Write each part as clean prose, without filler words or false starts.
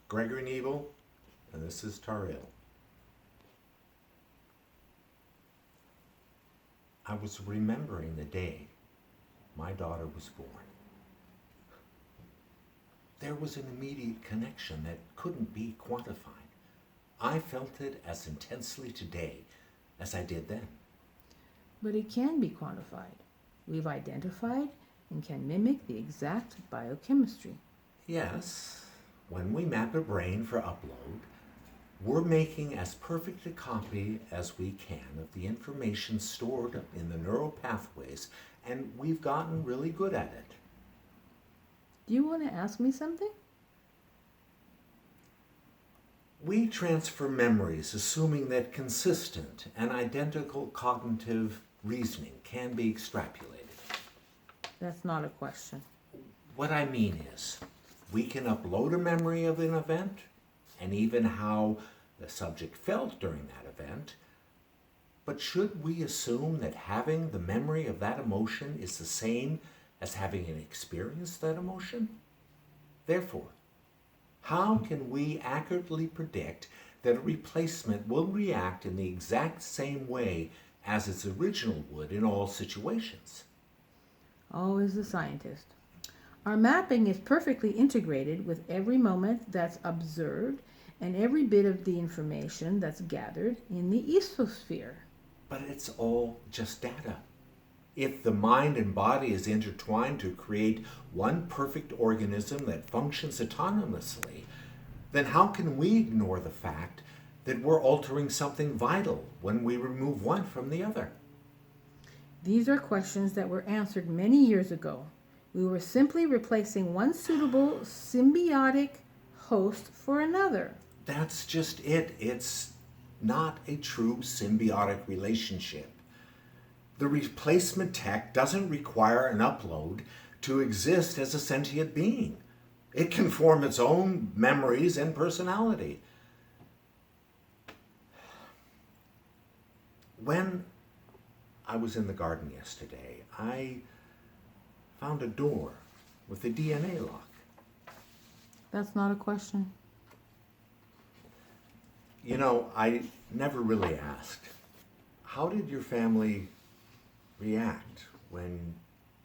Gregory Neville, and this is Taril. I was remembering the day my daughter was born. There was an immediate connection that couldn't be quantified. I felt it as intensely today as I did then. But it can be quantified. We've identified and can mimic the exact biochemistry. Yes, when we map a brain for upload, we're making as perfect a copy as we can of the information stored in the neural pathways, and we've gotten really good at it. Do you want to ask me something? We transfer memories assuming that consistent and identical cognitive reasoning can be extrapolated. That's not a question. What I mean is, we can upload a memory of an event and even how the subject felt during that event, but should we assume that having the memory of that emotion is the same as having experienced that emotion? Therefore, how can we accurately predict that a replacement will react in the exact same way as its original would in all situations? Always the scientist. Our mapping is perfectly integrated with every moment that's observed and every bit of the information that's gathered in the ethosphere. But it's all just data. If the mind and body is intertwined to create one perfect organism that functions autonomously, then how can we ignore the fact that we're altering something vital when we remove one from the other? These are questions that were answered many years ago. We were simply replacing one suitable symbiotic host for another. That's just it. It's not a true symbiotic relationship. The replacement tech doesn't require an upload to exist as a sentient being. It can form its own memories and personality. When I was in the garden yesterday, I found a door with a DNA lock. That's not a question. You know, I never really asked, how did your family react when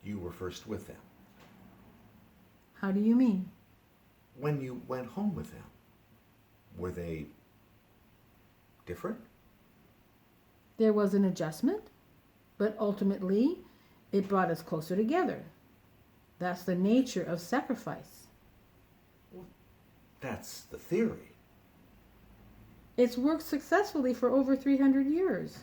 you were first with them? How do you mean? When you went home with them, were they different? There was an adjustment, but ultimately it brought us closer together. That's the nature of sacrifice. That's the theory. It's worked successfully for over 300 years.